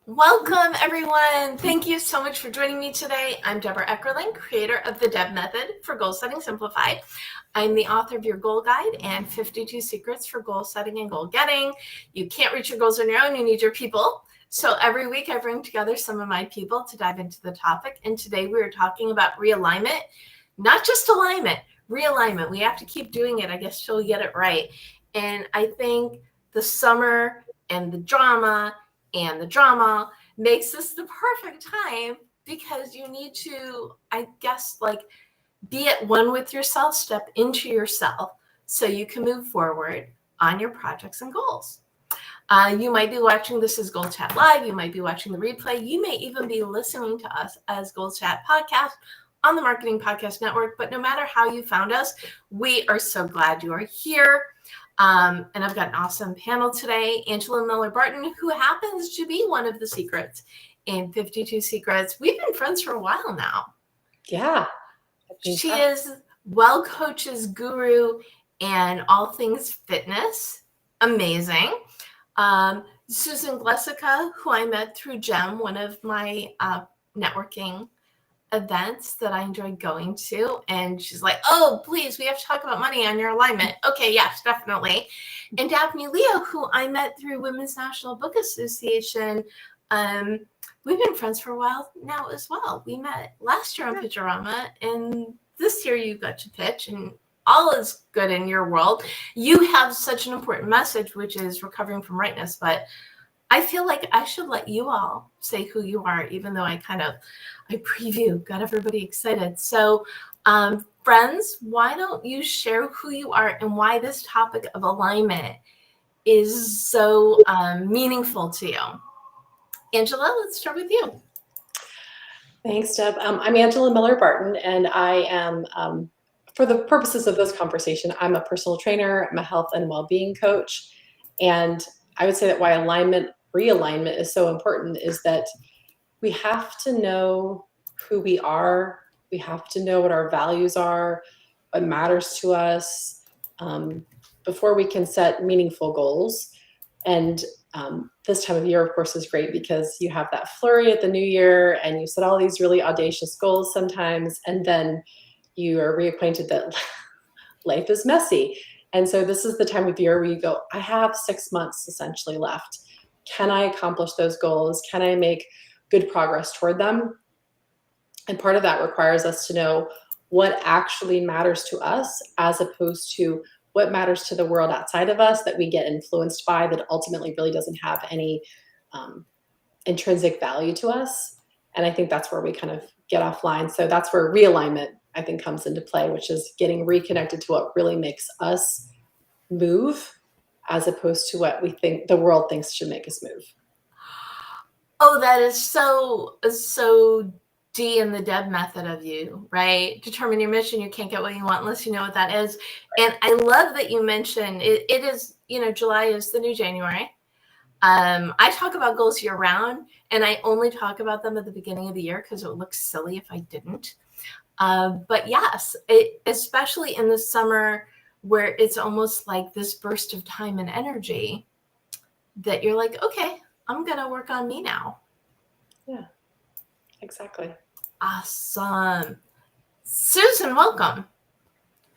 Welcome, everyone. Thank you so much for joining me today. I'm Debra Eckerling, creator of the Deb Method for Goal Setting Simplified. I'm the author of your Goal Guide and 52 Secrets for Goal Setting and Goal Getting. You can't reach your goals on your own. You need your people. So every week I bring together some of my people to dive into the topic. And today we are talking about realignment, not just alignment, realignment. We have to keep doing it, I guess, till we get it right. And I think the summer and the drama makes this the perfect time because you need to, I guess, be at one with yourself, step into yourself so you can move forward on your projects and goals. You might be watching this as GoalChat Live. You might be watching the replay. You may even be listening to us as GoalChat Podcast on the Marketing Podcast Network. But no matter how you found us, we are so glad you are here. And I've got an awesome panel today. Angela Miller Barton, who happens to be one of the secrets in 52 Secrets. We've been friends for a while now. Yeah. She is Wellcoaches guru and all things fitness. Amazing. Susan Glusica, who I met through GEM, one of my networking events that I enjoyed going to. And she's like, oh, please, we have to talk about money on your alignment. Okay, yes, definitely. And Daphneleah, who I met through Women's National Book Association. We've been friends for a while now as well. We met last year on Pitchorama, and this year you got to pitch, and all is good in your world. You have such an important message, which is recovering from rightness, but I feel like I should let you all say who you are, even though I preview, got everybody excited. So friends, why don't you share who you are and why this topic of alignment is so meaningful to you? Angela, let's start with you. Thanks, Deb. I'm Angela Miller Barton, and I am, for the purposes of this conversation, I'm a personal trainer. I'm a health and well-being coach. And I would say that why realignment is so important is that we have to know who we are. We have to know what our values are, what matters to us, before we can set meaningful goals. And this time of year, of course, is great because you have that flurry at the new year and you set all these really audacious goals sometimes, and then you are reacquainted that life is messy. And so this is the time of year where you go, I have 6 months essentially left. Can I accomplish those goals? Can I make good progress toward them? And part of that requires us to know what actually matters to us as opposed to what matters to the world outside of us that we get influenced by that ultimately really doesn't have any intrinsic value to us. And I think that's where we kind of get offline. So that's where realignment, I think, comes into play, which is getting reconnected to what really makes us move as opposed to what we think the world thinks should make us move. Oh, that is so D in the Deb method of you, right? Determine your mission. You can't get what you want unless you know what that is. And I love that you mentioned it is, July is the new January. I talk about goals year round, and I only talk about them at the beginning of the year because it would look silly if I didn't. But yes, especially in the summer where it's almost like this burst of time and energy that you're like, okay, I'm going to work on me now. Yeah, exactly. Awesome. Susan, welcome.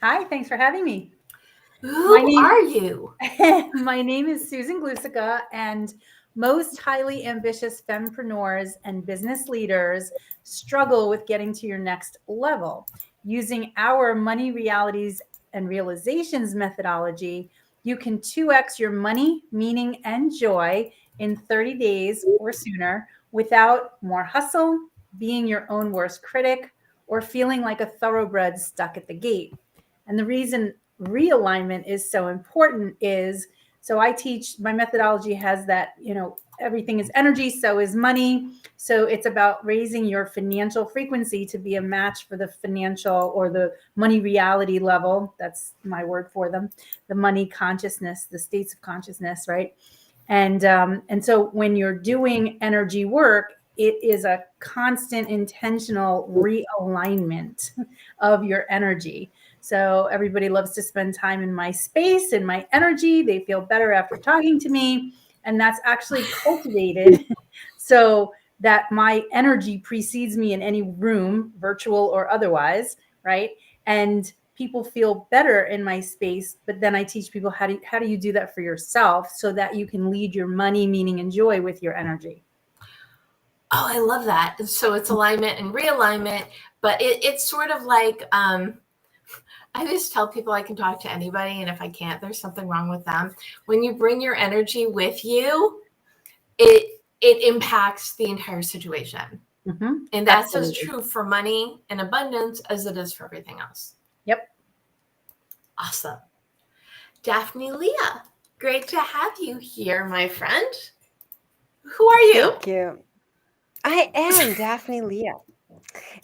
Hi, thanks for having me. Who are you? My name is Susan Glusica, and most highly ambitious fempreneurs and business leaders struggle with getting to your next level. Using our money realities and realizations methodology, you can 2x your money, meaning, and joy in 30 days or sooner without more hustle, being your own worst critic, or feeling like a thoroughbred stuck at the gate. And the reason realignment is so important is, so I teach, my methodology has that, everything is energy, so is money. So it's about raising your financial frequency to be a match for the financial or the money reality level. That's my word for them, the money consciousness, the states of consciousness, right? And so when you're doing energy work, it is a constant intentional realignment of your energy. So everybody loves to spend time in my space and my energy. They feel better after talking to me. And that's actually cultivated so that my energy precedes me in any room, virtual or otherwise, right? And people feel better in my space. But then I teach people how do you do that for yourself so that you can lead your money, meaning, and joy with your energy. Oh, I love that. So it's alignment and realignment, but it's sort of like, I just tell people I can talk to anybody, and if I can't, there's something wrong with them. When you bring your energy with you, it impacts the entire situation. Mm-hmm. And that's Absolutely. as true for money and abundance as it is for everything else. Yep. Awesome. Daphneleah, great to have you here, my friend. Who are you? Thank you. I am Daphneleah,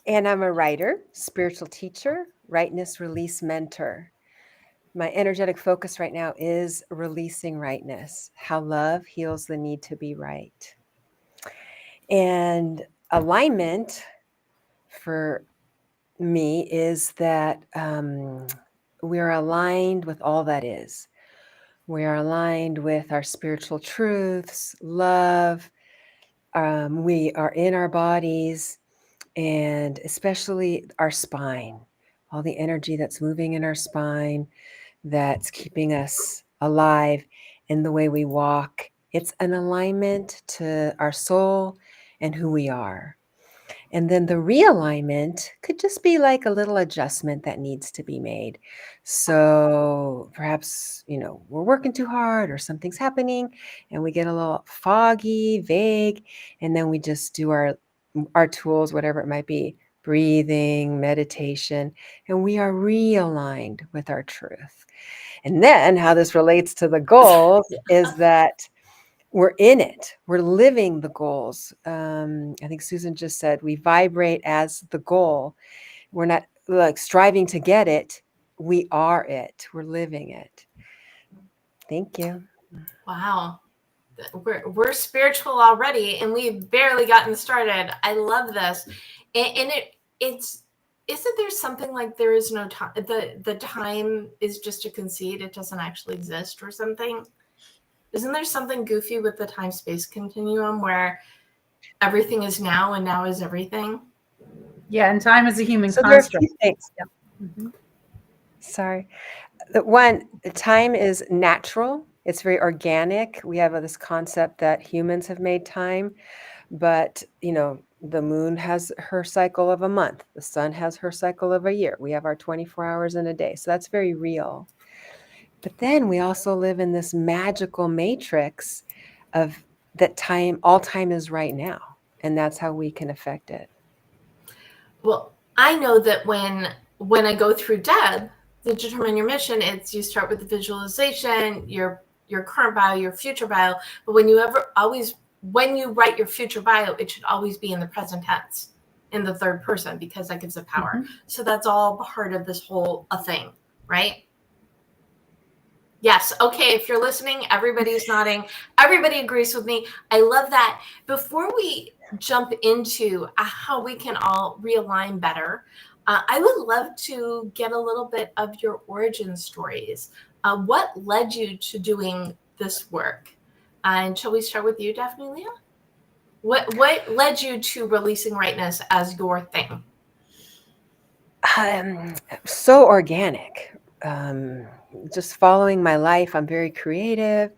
and I'm a writer, spiritual teacher, rightness release mentor. My energetic focus right now is releasing rightness, how love heals the need to be right. And alignment for me is that we're aligned with all that is. We are aligned with our spiritual truths, love. We are in our bodies, and especially our spine, all the energy that's moving in our spine, that's keeping us alive in the way we walk. It's an alignment to our soul and who we are. And then the realignment could just be like a little adjustment that needs to be made. So perhaps, we're working too hard or something's happening and we get a little foggy, vague, and then we just do our tools, whatever it might be, breathing, meditation, and we are realigned with our truth. And then how this relates to the goals is that we're in it. We're living the goals. I think Susan just said we vibrate as the goal. We're not like striving to get it. We are it. We're living it. Thank you. Wow. We're spiritual already, and we've barely gotten started. I love this. And it's isn't there something like there is no time? The time is just a conceit. It doesn't actually exist or something. Isn't there something goofy with the time-space continuum where everything is now and now is everything? Yeah, and time is a human So there are a construct. few things. Mm-hmm. Sorry. One, time is natural. It's very organic. We have this concept that humans have made time, but the moon has her cycle of a month. The sun has her cycle of a year. We have our 24 hours in a day. So that's very real. But then we also live in this magical matrix of that time, all time is right now. And that's how we can affect it. Well, I know that when I go through Deb, the Determine Your Mission, it's you start with the visualization, your current bio, your future bio. But when you write your future bio, it should always be in the present tense, in the third person, because that gives it power. Mm-hmm. So that's all part of this whole thing, right? Yes. Okay. If you're listening, everybody's nodding. Everybody agrees with me. I love that. Before we jump into how we can all realign better, I would love to get a little bit of your origin stories. What led you to doing this work? And shall we start with you, Daphneleah? What led you to releasing rightness as your thing? So organic. Just following my life. I'm very creative.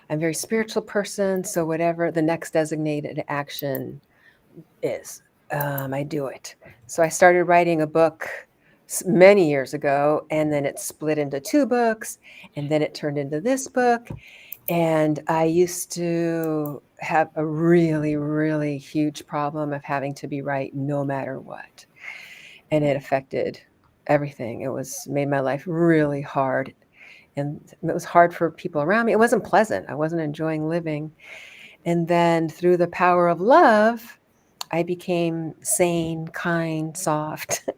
I'm a very spiritual person. So whatever the next designated action is, I do it. So I started writing a book many years ago, and then it split into 2 books, and then it turned into this book. And I used to have a really, really huge problem of having to be right no matter what. And it affected everything. Made my life really hard. And it was hard for people around me. It wasn't pleasant. I wasn't enjoying living. And then through the power of love, I became sane, kind, soft.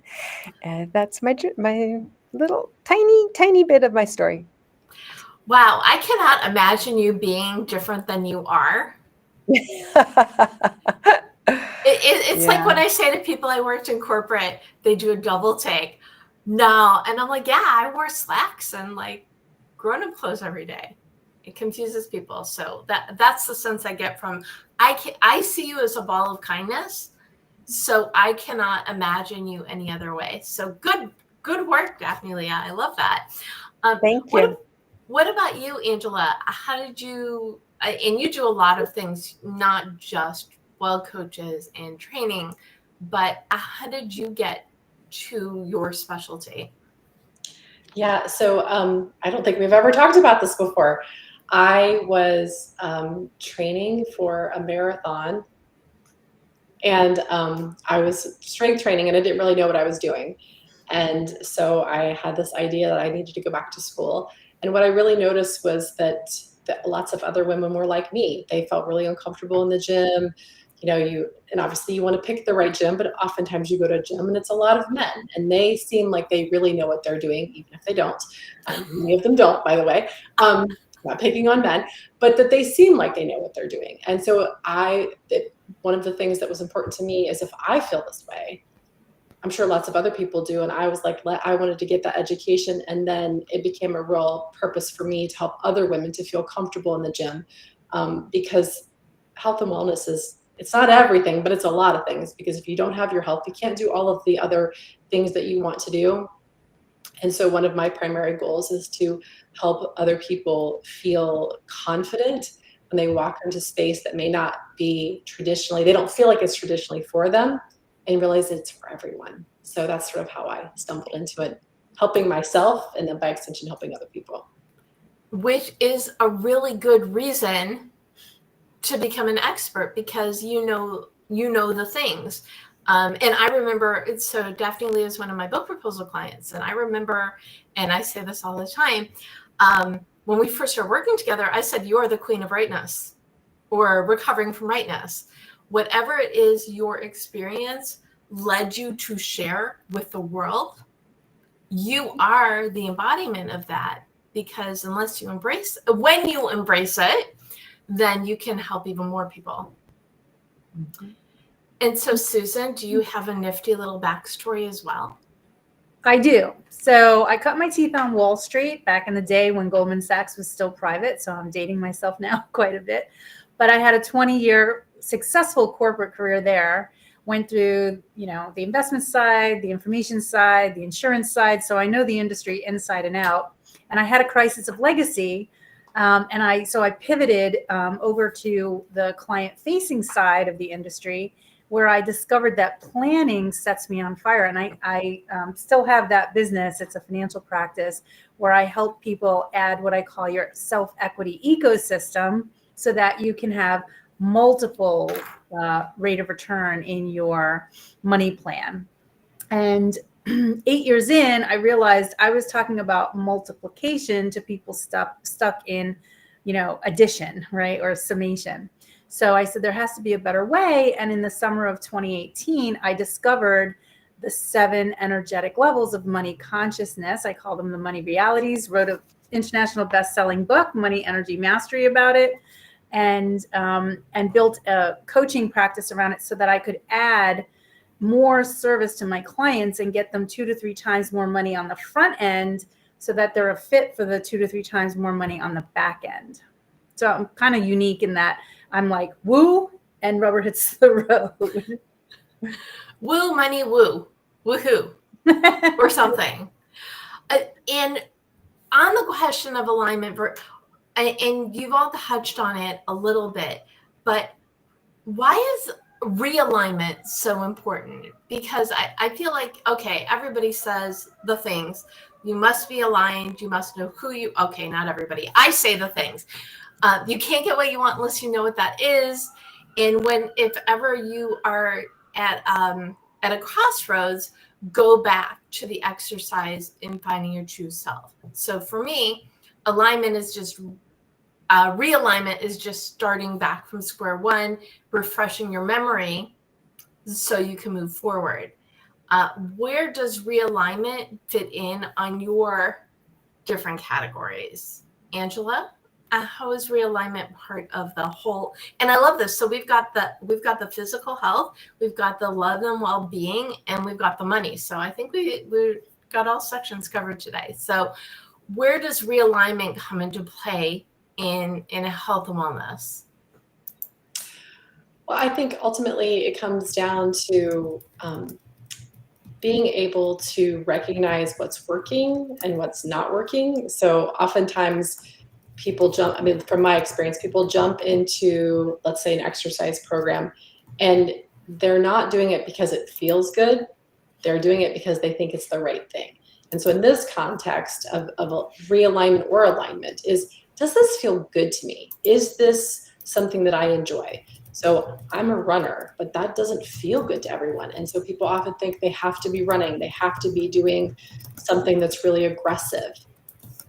And that's my little tiny bit of my story. Wow. I cannot imagine you being different than you are. It's like when I say to people I worked in corporate, they do a double take. No. And I'm like, yeah, I wore slacks and like grown-up clothes every day. It confuses people. So that's the sense I get from, I see you as a ball of kindness. So I cannot imagine you any other way. So good work, Daphneleah. I love that. Thank you. What about you, Angela? How did you, and you do a lot of things, not just Wellcoaches and training, but how did you get to your specialty? Yeah, so I don't think we've ever talked about this before. I was training for a marathon, and I was strength training, and I didn't really know what I was doing. And so I had this idea that I needed to go back to school. And what I really noticed was that lots of other women were like me. They felt really uncomfortable in the gym. And obviously you want to pick the right gym, but oftentimes you go to a gym and it's a lot of men, and they seem like they really know what they're doing, even if they don't. Many of them don't, by the way. Not picking on men, but that they seem like they know what they're doing. And so one of the things that was important to me is, if I feel this way, I'm sure lots of other people do. And I was like, I wanted to get that education. And then it became a real purpose for me to help other women to feel comfortable in the gym. Because health and wellness it's not everything, but it's a lot of things. Because if you don't have your health, you can't do all of the other things that you want to do. And so one of my primary goals is to help other people feel confident when they walk into space that may not be they don't feel like it's traditionally for them, and realize it's for everyone. So that's sort of how I stumbled into it, helping myself, and then by extension, helping other people. Which is a really good reason to become an expert, because you know the things. And I remember, so Daphneleah is one of my book proposal clients. And I remember, and I say this all the time, when we first started working together, I said, "You are the queen of rightness," or recovering from rightness. Whatever it is your experience led you to share with the world, you are the embodiment of that. Because when you embrace it, then you can help even more people. Mm-hmm. And so, Susan, do you have a nifty little backstory as well? I do. So I cut my teeth on Wall Street back in the day when Goldman Sachs was still private. So I'm dating myself now quite a bit. But I had a 20-year successful corporate career there. Went through, the investment side, the information side, the insurance side. So I know the industry inside and out. And I had a crisis of legacy. So I pivoted over to the client-facing side of the industry, where I discovered that planning sets me on fire. And I still have that business. It's a financial practice where I help people add what I call your self-equity ecosystem, so that you can have multiple rate of return in your money plan. And 8 years in, I realized I was talking about multiplication to people stuck in, addition, right? Or summation. So I said, there has to be a better way. And in the summer of 2018, I discovered the 7 energetic levels of money consciousness. I call them the money realities, wrote an international best-selling book, Money Energy Mastery, about it, and built a coaching practice around it so that I could add more service to my clients and get them 2 to 3 times more money on the front end, so that they're a fit for the 2 to 3 times more money on the back end. So I'm kind of unique in that I'm like, woo, and rubber hits the road. Woo, money, woo, woohoo, or something. And on the question of alignment, and you've all touched on it a little bit, but why is realignment so important? Because I feel like, okay, everybody says the things. You must be aligned. You must know okay, not everybody. I say the things. You can't get what you want unless you know what that is. And if ever you are at a crossroads, go back to the exercise in finding your true self. So for me, realignment is just starting back from square one, refreshing your memory so you can move forward. Where does realignment fit in on your different categories? Angela, how is realignment part of the whole? And I love this. So we've got the physical health, we've got the love and well-being, and we've got the money. So I think we've got all sections covered today. So where does realignment come into play in health and wellness? Well, I think ultimately it comes down to being able to recognize what's working and what's not working. So oftentimes people jump, I mean, from my experience, people jump into, let's say, an exercise program, and they're not doing it because it feels good. They're doing it because they think it's the right thing. And so in this context of a realignment or alignment is, does this feel good to me? Is this something that I enjoy? So I'm a runner, but that doesn't feel good to everyone. And so people often think they have to be running, they have to be doing something that's really aggressive.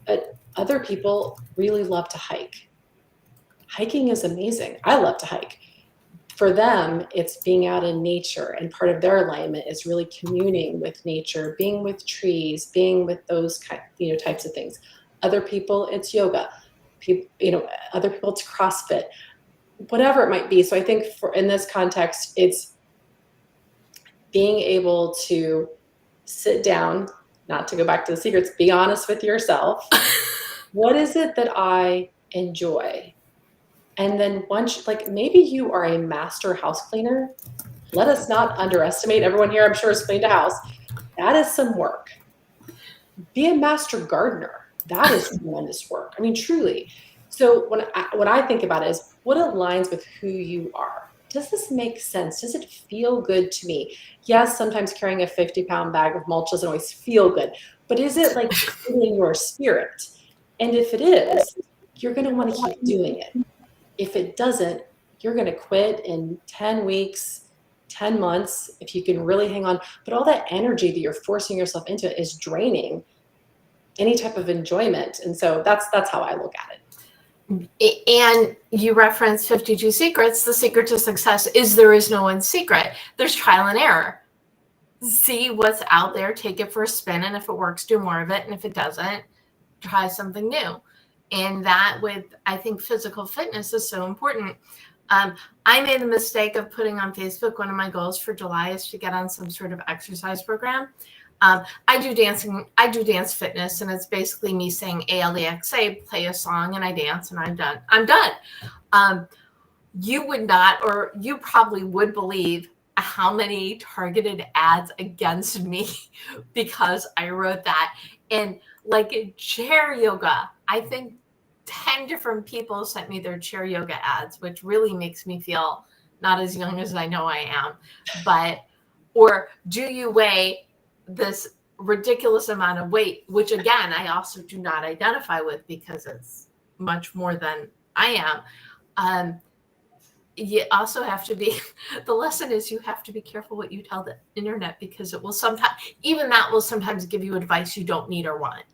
But other people really love to hike. Hiking is amazing. I love to hike. For them, it's being out in nature, and part of their alignment is really communing with nature, being with trees, being with those types of things. Other people, it's yoga. Other people, it's CrossFit. Whatever it might be. So I think in this context, it's being able to sit down, not to go back to the secrets, be honest with yourself. What is it that I enjoy? And then once, maybe you are a master house cleaner. Let us not underestimate, everyone here I'm sure has cleaned a house. That is some work. Be a master gardener. That is tremendous work. I mean, truly. So what I think about it is, what aligns with who you are? Does this make sense? Does it feel good to me? Yes, sometimes carrying a 50-pound bag of mulch doesn't always feel good, but is it in your spirit? And if it is, you're going to want to keep doing it. If it doesn't, you're going to quit in 10 weeks, 10 months, if you can really hang on. But all that energy that you're forcing yourself into is draining any type of enjoyment. And so that's how I look at it. And you referenced 52 secrets. The secret to success is there is no one secret. There's trial and error. See what's out there, take it for a spin, and if it works, do more of it. And if it doesn't, try something new. And that I think physical fitness is so important. I made the mistake of putting on Facebook, one of my goals for July is to get on some sort of exercise program. I do dance fitness, and it's basically me saying ALEXA, play a song, and I dance, and I'm done. You would not, or you probably would believe how many targeted ads against me because I wrote that. And chair yoga, I think 10 different people sent me their chair yoga ads, which really makes me feel not as young as I know I am. Or do you weigh this ridiculous amount of weight, which again, I also do not identify with because it's much more than I am. You also have to be, the lesson is you have to be careful what you tell the internet, because it will sometimes give you advice you don't need or want.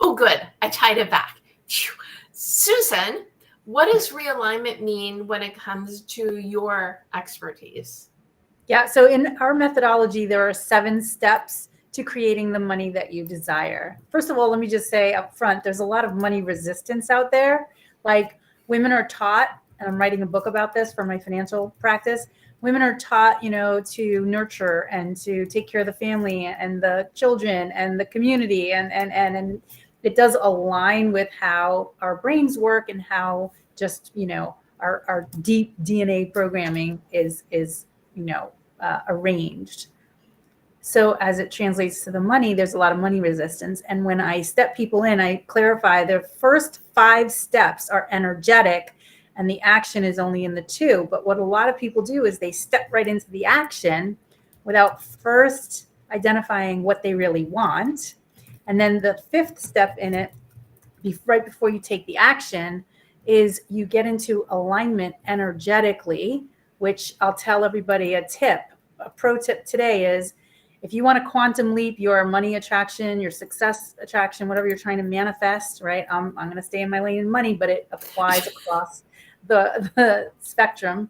Oh, good. I tied it back. Susan, what does realignment mean when it comes to your expertise? Yeah, so in our methodology, there are 7 steps to creating the money that you desire. First of all, let me just say up front, there's a lot of money resistance out there. Women are taught, and I'm writing a book about this for my financial practice, women are taught, to nurture and to take care of the family and the children and the community. And it does align with how our brains work and how just, our deep DNA programming is arranged. So as it translates to the money, there's a lot of money resistance. And when I step people in, I clarify the first 5 steps are energetic and the action is only in the 2. But what a lot of people do is they step right into the action without first identifying what they really want. And then the 5th step in it, right before you take the action, is you get into alignment energetically, which I'll tell everybody a pro tip today is, if you want to quantum leap your money attraction, your success attraction, whatever you're trying to manifest, right? I'm going to stay in my lane in money, but it applies across the spectrum.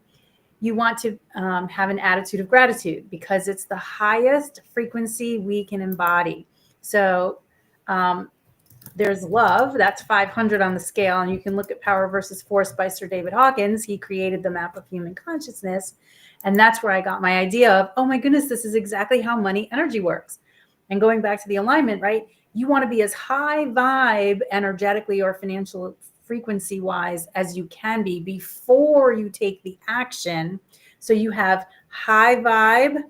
You want to have an attitude of gratitude, because it's the highest frequency we can embody. So there's love, that's 500 on the scale. And you can look at Power versus Force by Sir David Hawkins. He created the map of human consciousness. And that's where I got my idea of, oh my goodness, this is exactly how money energy works. And going back to the alignment, right? You want to be as high vibe energetically or frequency wise as you can be before you take the action. So you have high vibe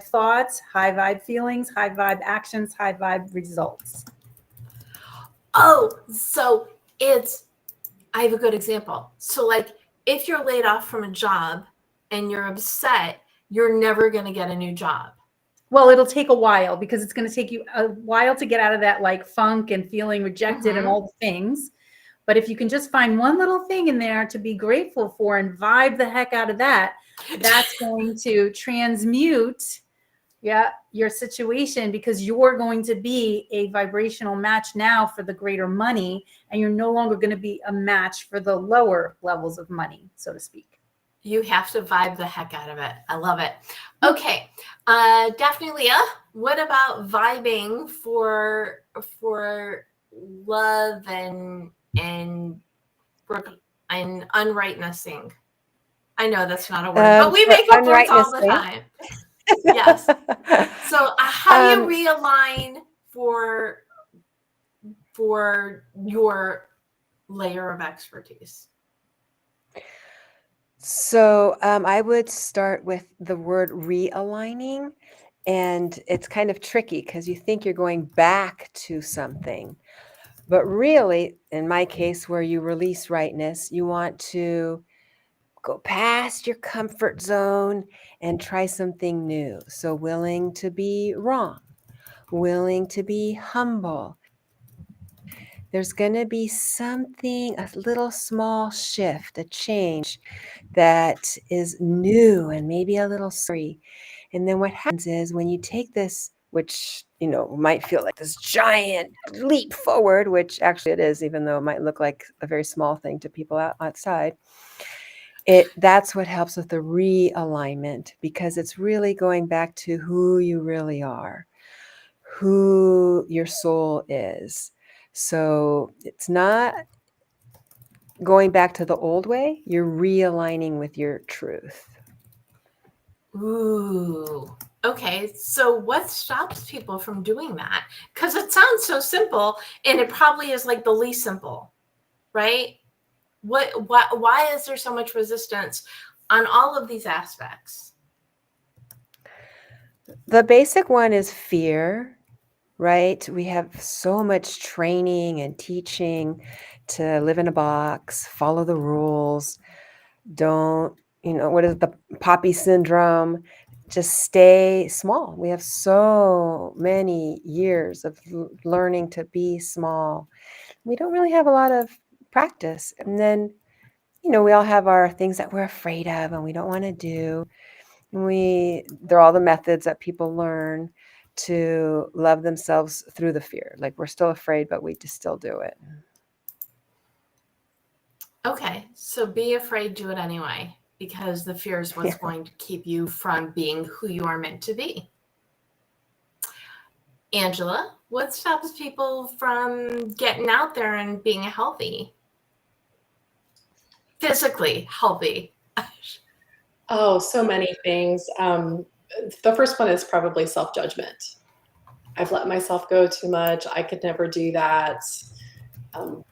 thoughts, high vibe feelings, high vibe actions, high vibe results. Oh, so I have a good example. So like if you're laid off from a job and you're upset, you're never going to get a new job. Well, it'll take a while because it's going to take you a while to get out of that like funk and feeling rejected and all the things. But if you can just find one little thing in there to be grateful for and vibe the heck out of that, that's going to transmute your situation, because you're going to be a vibrational match now for the greater money, and you're no longer going to be a match for the lower levels of money, so to speak. You have to vibe the heck out of it. I love it. Okay. Daphneleah, what about vibing for love and unrightnessing? I know that's not a word, but we make up words all the time. Yes. So how do you realign for your layer of expertise? So I would start with the word realigning, and it's kind of tricky because you think you're going back to something, but really, in my case, where you release rightness, you want to go past your comfort zone and try something new. So willing to be wrong, willing to be humble. There's going to be something, a little small shift, a change that is new and maybe a little scary. And then what happens is when you take this, which, might feel like this giant leap forward, which actually it is, even though it might look like a very small thing to people outside, that's what helps with the realignment, because it's really going back to who you really are, who your soul is. So it's not going back to the old way, you're realigning with your truth. Ooh. Okay. So what stops people from doing that? Because it sounds so simple, and it probably is like the least simple, right? Why is there so much resistance on all of these aspects? The basic one is fear, right? We have so much training and teaching to live in a box, follow the rules, don't, what is the poppy syndrome? Just stay small. We have so many years of learning to be small. We don't really have a lot of practice. And then, we all have our things that we're afraid of and we don't want to do. They're all the methods that people learn to love themselves through the fear. Like we're still afraid, but we just still do it. Okay. So be afraid, do it anyway, because the fear is what's going to keep you from being who you are meant to be. Angela, what stops people from getting out there and being healthy? Physically healthy. Oh, so many things. The first one is probably self-judgment. I've let myself go too much. I could never do that.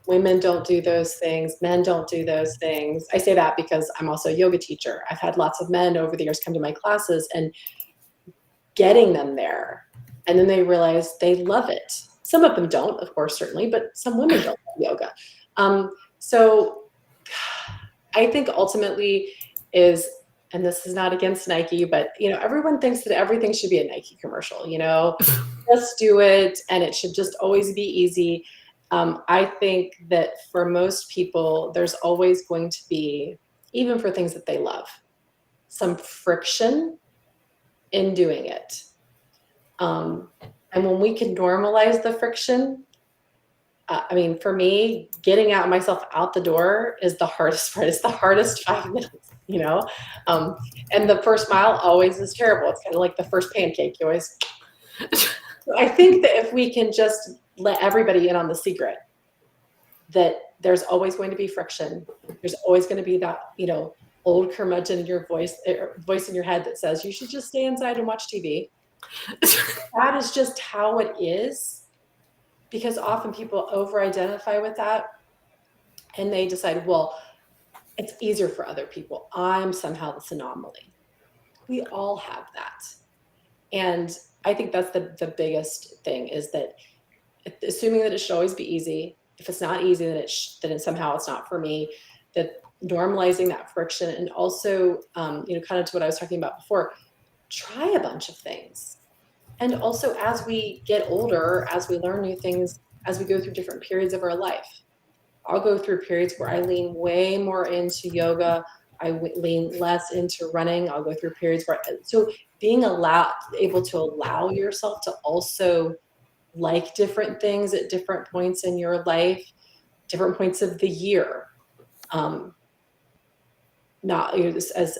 Women don't do those things. Men don't do those things. I say that because I'm also a yoga teacher. I've had lots of men over the years come to my classes, and getting them there. And then they realize they love it. Some of them don't, of course, certainly, but some women don't love yoga. So I think ultimately is, and this is not against Nike, but everyone thinks that everything should be a Nike commercial, just do it. And it should just always be easy. I think that for most people, there's always going to be, even for things that they love, some friction in doing it. And when we can normalize the friction, for me, getting myself out the door is the hardest part. It's the hardest 5 minutes, and the first mile always is terrible. It's kind of like the first pancake. You always, I think that if we can just let everybody in on the secret, that there's always going to be friction. There's always going to be that, old curmudgeon in your voice in your head that says you should just stay inside and watch TV. That is just how it is, because often people over-identify with that. and they decide, well, it's easier for other people. I'm somehow this anomaly. We all have that. And I think that's the biggest thing, is that assuming that it should always be easy. If it's not easy, then somehow it's not for me. That normalizing that friction, and also, kind of to what I was talking about before, try a bunch of things. And also, as we get older, as we learn new things, as we go through different periods of our life, I'll go through periods where I lean way more into yoga. I lean less into running. I'll go through periods where, so being able to allow yourself to also like different things at different points in your life, different points of the year. Not, as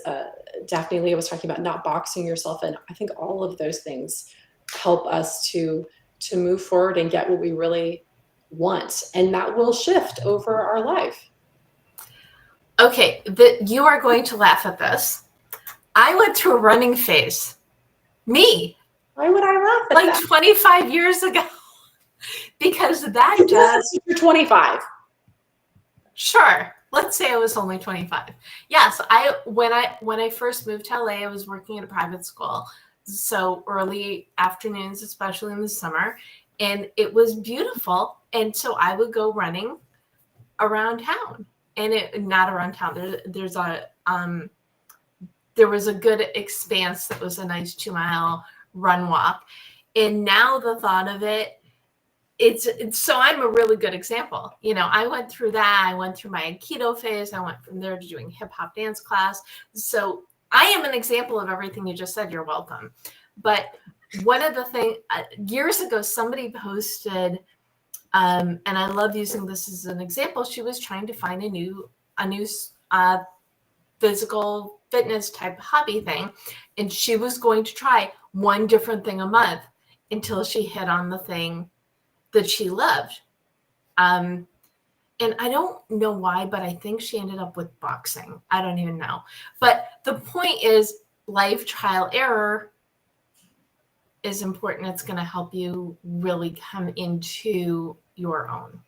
Daphneleah was talking about, not boxing yourself in. I think all of those things help us to move forward and get what we really want, and that will shift over our life. Okay, you are going to laugh at this. I went through a running phase. Me. Why would I laugh at like that? 25 years ago. Because that does. You're 25. Sure. Let's say I was only 25. Yes, when I first moved to LA, I was working at a private school. So early afternoons, especially in the summer, and it was beautiful. And so I would go running around town, and not around town. There was a good expanse that was a nice 2-mile run walk. And now the thought of it, it's so I'm a really good example. I went through that. I went through my Aikido phase. I went from there to doing hip hop dance class. So I am an example of everything you just said. You're welcome. But one of the things, years ago, somebody posted, and I love using this as an example. She was trying to find a new physical fitness type hobby thing, and she was going to try one different thing a month until she hit on the thing that she loved. And I don't know why, but I think she ended up with boxing. I don't even know. But the point is, life trial error is important. It's going to help you really come into your own.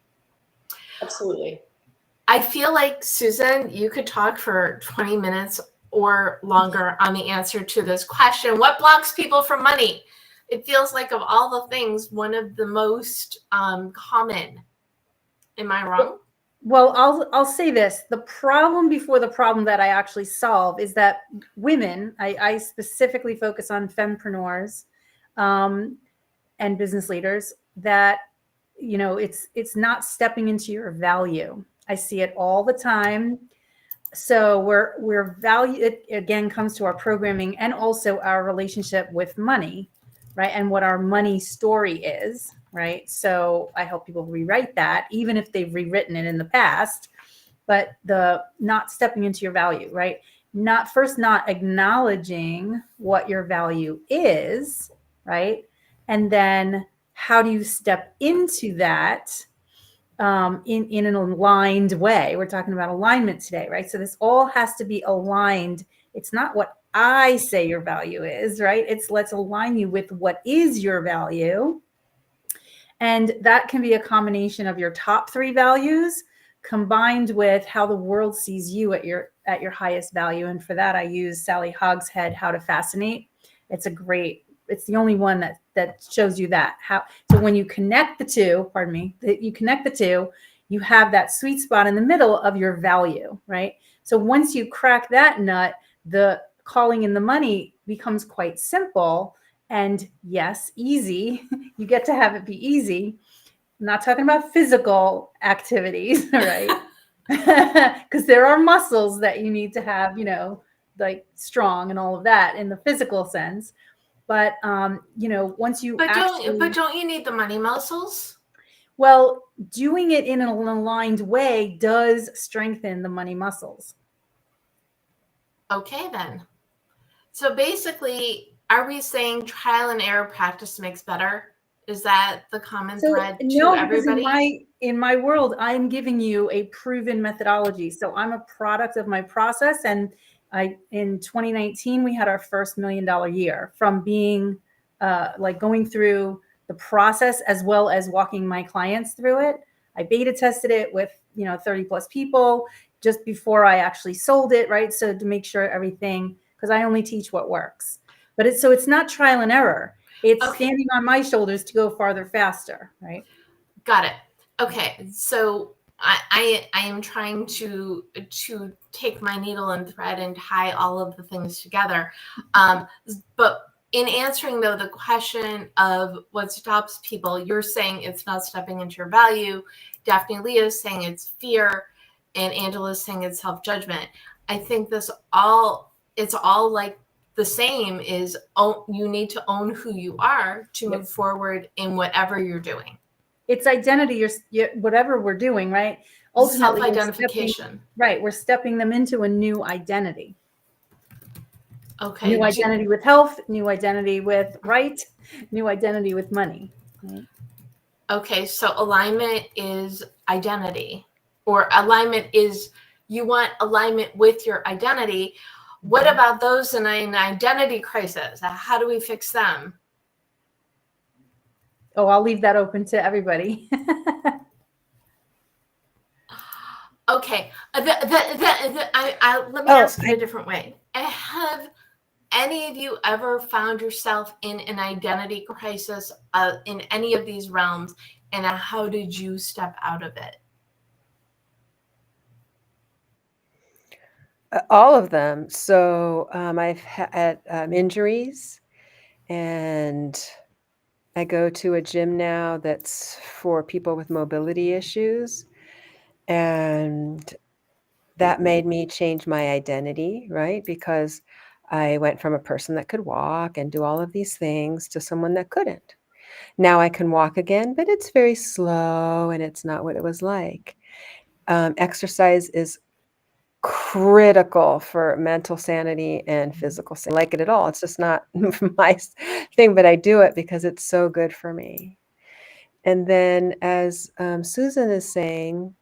Absolutely. I feel like, Susan, you could talk for 20 minutes or longer on the answer to this question. What blocks people from money? It feels like, of all the things, one of the most common. Am I wrong? Well, I'll say this. The problem before the problem that I actually solve is that women, I specifically focus on fempreneurs and business leaders, that, it's not stepping into your value. I see it all the time. So we're value, it again comes to our programming and also our relationship with money, right? And what our money story is, right? So I help people rewrite that, even if they've rewritten it in the past. But the not stepping into your value, right? Not acknowledging what your value is, right? And then how do you step into that in an aligned way? We're talking about alignment today, right? So this all has to be aligned. It's not what I say your value is, right? It's let's align you with what is your value. And that can be a combination of your top 3 values combined with how the world sees you at your highest value. And for that, I use Sally Hogshead, How to Fascinate. It's the only one that shows you that. So when you connect the two, you have that sweet spot in the middle of your value, right? So once you crack that nut, the calling in the money becomes quite simple. And yes, easy. You get to have it be easy. I'm not talking about physical activities, right? Because there are muscles that you need to have, like strong and all of that in the physical sense. But once you don't you need the money muscles? Well, doing it in an aligned way does strengthen the money muscles. Okay, then. So basically, are we saying trial and error practice makes better? Is that the common thread to everybody? Because in my world, I'm giving you a proven methodology. So I'm a product of my process. And in 2019, we had our first $1 million year from being going through the process as well as walking my clients through it. I beta tested it with, 30 plus people just before I actually sold it, right? So to make sure everything, because I only teach what works. But it's not trial and error. It's Okay. standing on my shoulders to go farther faster, right? Got it. Okay, so I am trying to take my needle and thread and tie all of the things together. But in answering though the question of what stops people, you're saying it's not stepping into your value. Daphneleah is saying it's fear, and Angela is saying it's self-judgment. I think it's all like the same is you need to own who you are to move forward in whatever you're doing. It's identity, whatever we're doing, right? Ultimately, self-identification. We're stepping them into a new identity. Okay. New identity with health, new identity with right, new identity with money. Right? Okay, so alignment is identity, or alignment is you want alignment with your identity. What about those in an identity crisis? How do we fix them? Oh, I'll leave that open to everybody. Okay, let me ask it a different way. Have any of you ever found yourself in an identity crisis in any of these realms, and how did you step out of it? All of them. So I've had injuries, and I go to a gym now that's for people with mobility issues. And that made me change my identity, right? Because I went from a person that could walk and do all of these things to someone that couldn't. Now I can walk again, but it's very slow and it's not what it was like. Exercise is critical for mental sanity and physical sanity. I like it at all. It's just not my thing, but I do it because it's so good for me. And then as Susan is saying,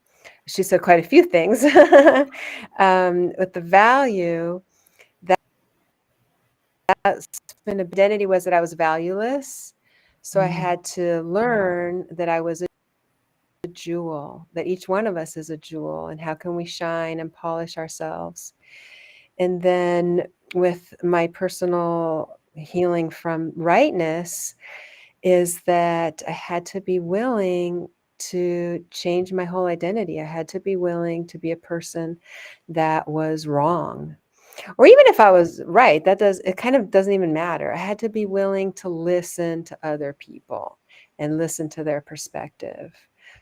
she said quite a few things with the value. That's been identity was that I was valueless. So I had to learn that I was a jewel, that each one of us is a jewel, and how can we shine and polish ourselves. And then with my personal healing from rightness is that I had to be willing to change my whole identity. I had to be willing to be a person that was wrong. Or even if I was right, it kind of doesn't even matter. I had to be willing to listen to other people and listen to their perspective.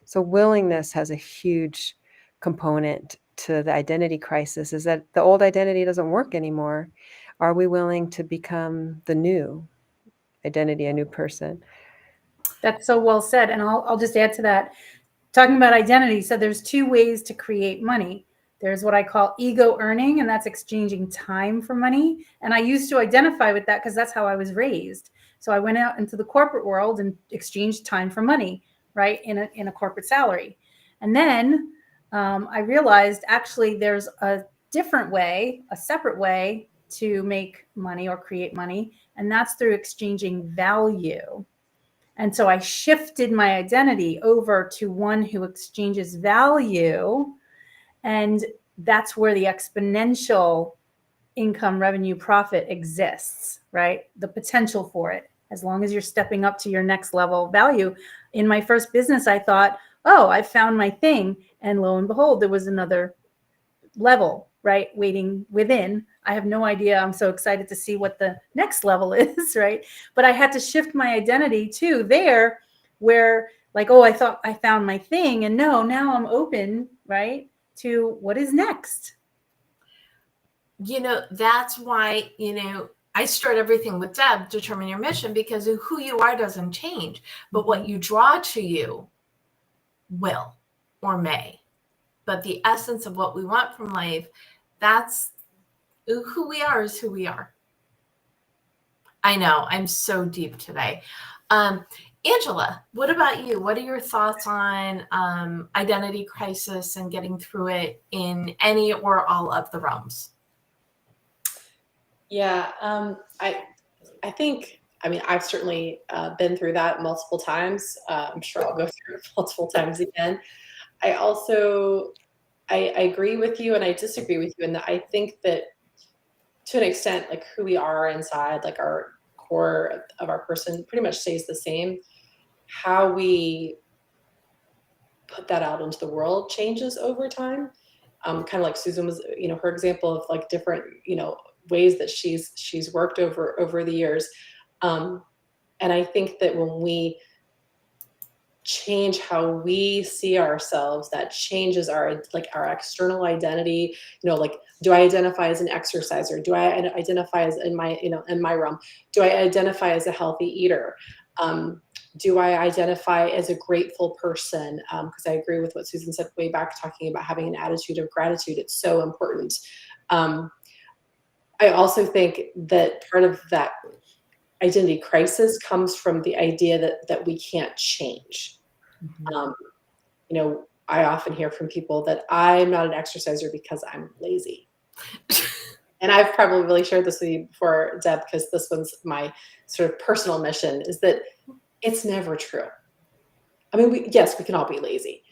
So willingness has a huge component to the identity crisis, is that the old identity doesn't work anymore. Are we willing to become the new identity, a new person? That's so well said. And I'll just add to that. Talking about identity, so there's two ways to create money. There's what I call ego earning, and that's exchanging time for money. And I used to identify with that because that's how I was raised. So I went out into the corporate world and exchanged time for money, right, in a corporate salary. And then I realized actually there's a different way, a separate way to make money or create money, and that's through exchanging value. And so I shifted my identity over to one who exchanges value. And that's where the exponential income, revenue, profit exists, right? The potential for it, as long as you're stepping up to your next level value. In my first business, I thought, oh, I found my thing. And lo and behold, there was another level, right, waiting within. I have no idea. I'm so excited to see what the next level is, right? But I had to shift my identity to there where like, oh, I thought I found my thing. And no, now I'm open, right, to what is next. That's why, I start everything with Deb, determine your mission, because who you are doesn't change, but what you draw to you will or may. But the essence of what we want from life, that's who we are is who we are. I know, I'm so deep today. Angela, what about you? What are your thoughts on identity crisis and getting through it in any or all of the realms? Yeah, I think, I've certainly been through that multiple times. I'm sure I'll go through it multiple times again. I agree with you and I disagree with you in that I think that to an extent, like who we are inside, like our core of our person pretty much stays the same. How we put that out into the world changes over time. Kind of like Susan was, her example of like different, ways that she's worked over the years. And I think that when we change how we see ourselves, that changes our external identity. Like, do I identify as an exerciser? Do I identify as in my realm? Do I identify as a healthy eater? Do I identify as a grateful person? Because I agree with what Susan said way back, talking about having an attitude of gratitude. It's so important. I also think that part of that identity crisis comes from the idea that we can't change. I often hear from people that I'm not an exerciser because I'm lazy. And I've probably really shared this with you before, Deb, because this one's my sort of personal mission, is that it's never true. I mean, yes, we can all be lazy,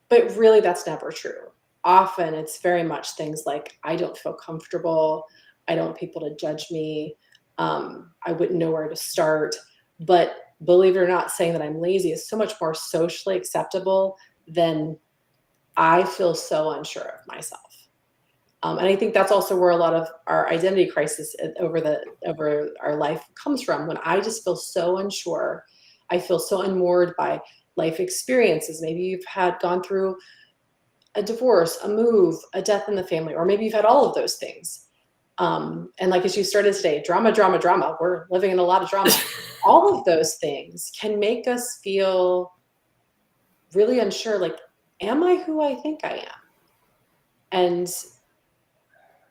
but really that's never true. Often it's very much things like, I don't feel comfortable. I don't want people to judge me. I wouldn't know where to start. But believe it or not, saying that I'm lazy is so much more socially acceptable than I feel so unsure of myself. And I think that's also where a lot of our identity crisis over our life comes from. When I just feel so unsure, I feel so unmoored by life experiences. Maybe you've gone through a divorce, a move, a death in the family, or maybe you've had all of those things. And like, as you started today, drama. We're living in a lot of drama. All of those things can make us feel really unsure. Like, am I who I think I am? And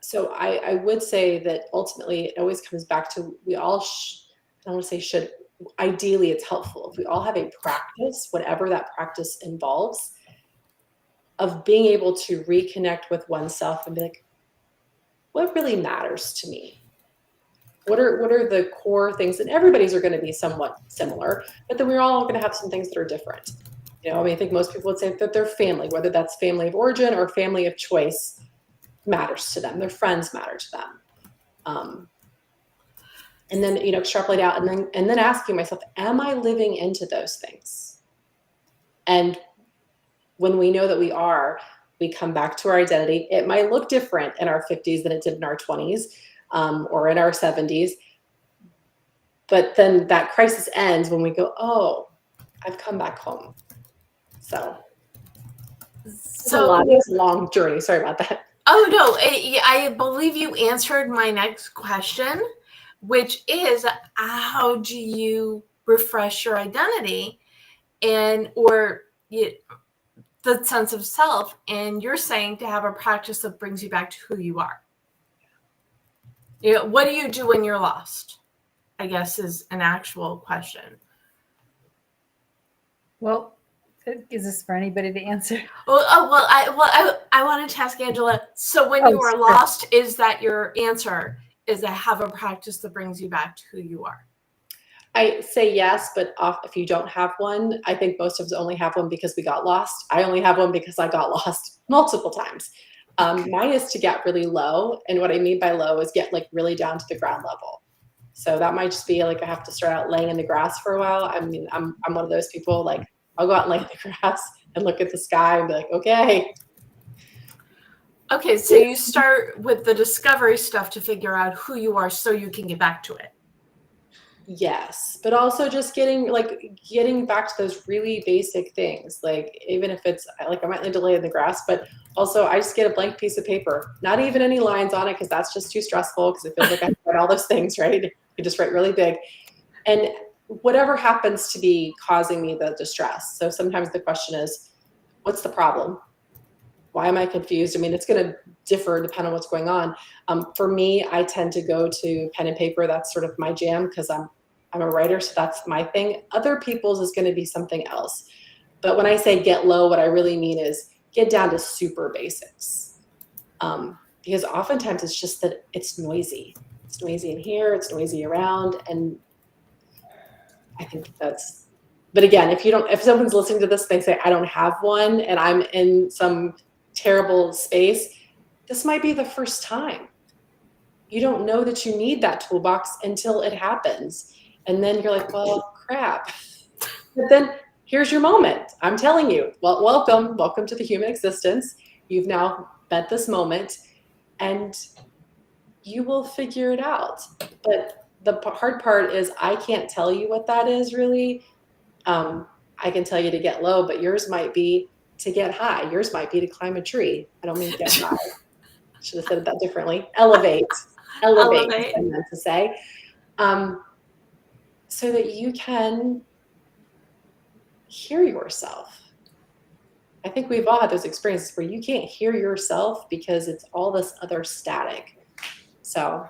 so I would say that ultimately it always comes back to, we all, I don't want to say should, ideally it's helpful if we all have a practice, whatever that practice involves, of being able to reconnect with oneself and be like, what really matters to me? What are the core things? And everybody's are going to be somewhat similar, but then we're all going to have some things that are different. I think most people would say that their family, whether that's family of origin or family of choice, matters to them. Their friends matter to them. And then, extrapolate out and then asking myself, am I living into those things? And when we know that we are, we come back to our identity. It might look different in our 50s than it did in our 20s or in our 70s. But then that crisis ends when we go, oh, I've come back home. So it's a long journey. Sorry about that. Oh, no, I believe you answered my next question, which is, how do you refresh your identity or the sense of self? And you're saying to have a practice that brings you back to who you are. What do you do when you're lost? I guess is an actual question. Well, is this for anybody to answer? I wanted to ask Angela. So when you are lost, is that your answer? Is to have a practice that brings you back to who you are? I say yes, but if you don't have one, I think most of us only have one because we got lost. I only have one because I got lost multiple times. Mine is to get really low. And what I mean by low is get like really down to the ground level. So that might just be like, I have to start out laying in the grass for a while. I mean, I'm one of those people, like, I'll go out and lay in the grass and look at the sky and be like, okay. Okay, so you start with the discovery stuff to figure out who you are so you can get back to it. Yes, but also just getting back to those really basic things. Like, even if it's like, I might need to lay in the grass, but also I just get a blank piece of paper, not even any lines on it, because that's just too stressful, because it feels like I write all those things, right? You just write really big. And whatever happens to be causing me the distress. So sometimes the question is, what's the problem? Why am I confused? I mean, it's going to differ depending on what's going on. For me, I tend to go to pen and paper. That's sort of my jam, because I'm a writer, so that's my thing. Other people's is going to be something else. But when I say get low, what I really mean is get down to super basics. Because oftentimes it's just that it's noisy. It's noisy in here, it's noisy around. And I think that's But again, if someone's listening to this, they say, I don't have one and I'm in some terrible space, this might be the first time. You don't know that you need that toolbox until it happens. And then you're like, well, crap. But then here's your moment. I'm telling you, well, welcome to the human existence. You've now met this moment and you will figure it out. But the hard part is I can't tell you what that is really. I can tell you to get low, but yours might be to get high. Yours might be to climb a tree. I don't mean to get high. Should have said that differently. Elevate. I meant to say. So that you can hear yourself. I think we've all had those experiences where you can't hear yourself because it's all this other static. So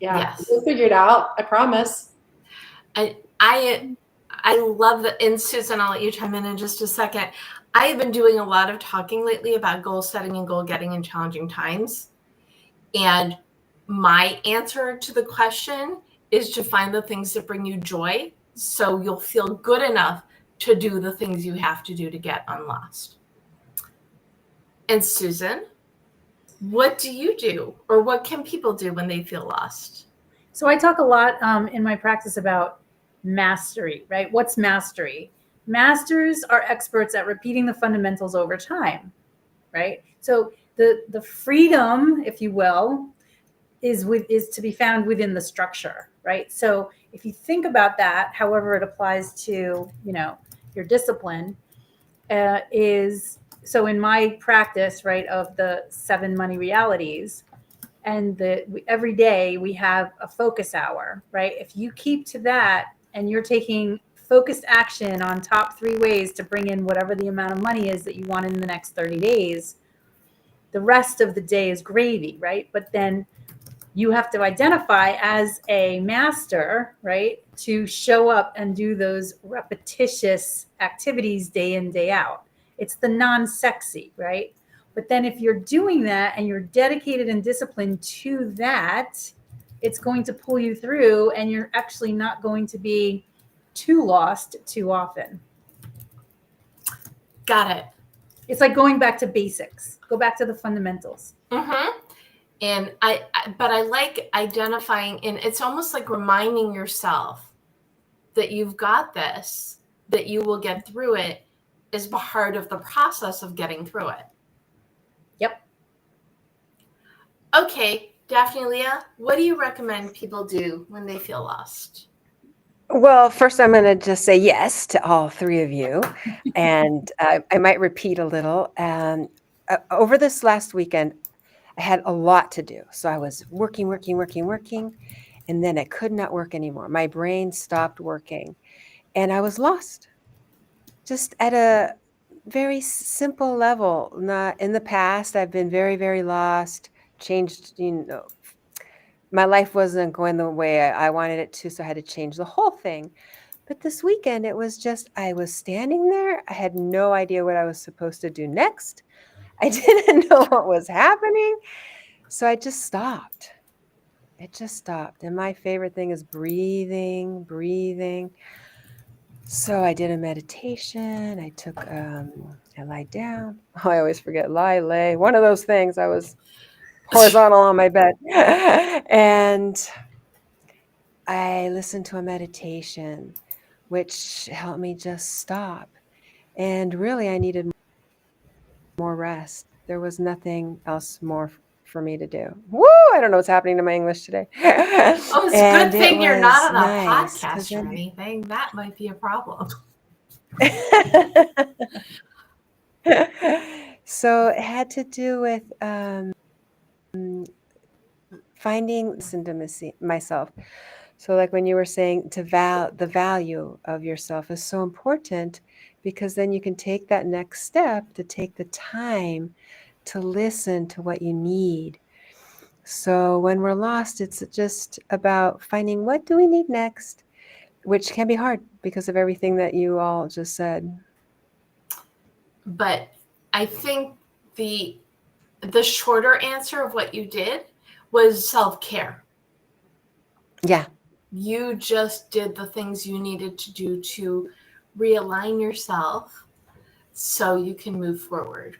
yeah, Yes. we'll figure it out. I promise. I love that. And Susan, I'll let you chime in just a second. I have been doing a lot of talking lately about goal setting and goal getting in challenging times. And my answer to the question is to find the things that bring you joy so you'll feel good enough to do the things you have to do to get unlost. And Susan, what do you do, or what can people do when they feel lost? So I talk a lot in my practice about mastery, right? What's mastery? Masters are experts at repeating the fundamentals over time, right? So the freedom, if you will, is to be found within the structure, right? So if you think about that, however it applies to, your discipline, so in my practice, right, of the 7 money realities, and every day we have a focus hour, right? If you keep to that and you're taking focused action on top 3 ways to bring in whatever the amount of money is that you want in the next 30 days, the rest of the day is gravy, right? But then you have to identify as a master, right, to show up and do those repetitious activities day in, day out. It's the non-sexy, right? But then if you're doing that and you're dedicated and disciplined to that, it's going to pull you through and you're actually not going to be too lost too often. Got it. It's like going back to basics. Go back to the fundamentals. Mm-hmm. And I like identifying, and it's almost like reminding yourself that you've got this, that you will get through it, is part of the process of getting through it. Yep. Okay, Daphneleah, what do you recommend people do when they feel lost? Well, first I'm going to just say yes to all 3 of you. And I might repeat a little. Over this last weekend, I had a lot to do. So I was working. And then I could not work anymore. My brain stopped working. And I was lost. Just at a very simple level. Not in the past, I've been very, very lost, changed, my life wasn't going the way I wanted it to, so I had to change the whole thing. But this weekend, it was just, I was standing there. I had no idea what I was supposed to do next. I didn't know what was happening. So I just stopped. It just stopped. And my favorite thing is breathing. So I did a meditation. I lied down. Oh, I always forget, lay. One of those things. I was horizontal on my bed. And I listened to a meditation, which helped me just stop. And really, I needed more rest. There was nothing else more for me to do. Woo! I don't know what's happening to my English today. Oh, it's a good thing you're not on a nice, podcast or anything. That might be a problem. So it had to do with finding intimacy myself. So like when you were saying the value of yourself is so important, because then you can take that next step to take the time to listen to what you need. So when we're lost, it's just about finding what do we need next, which can be hard because of everything that you all just said. But I think the shorter answer of what you did was self-care. Yeah. You just did the things you needed to do to realign yourself so you can move forward.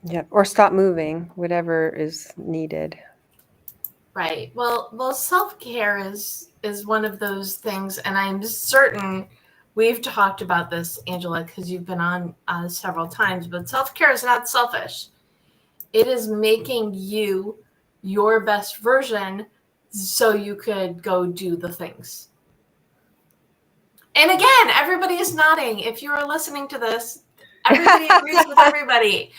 Yeah, or stop moving, whatever is needed. Right. Well, self-care is one of those things, and I'm certain we've talked about this, Angela, because you've been on several times, but self-care is not selfish. It is making you your best version so you could go do the things. And again, everybody is nodding. If you are listening to this, everybody agrees with everybody.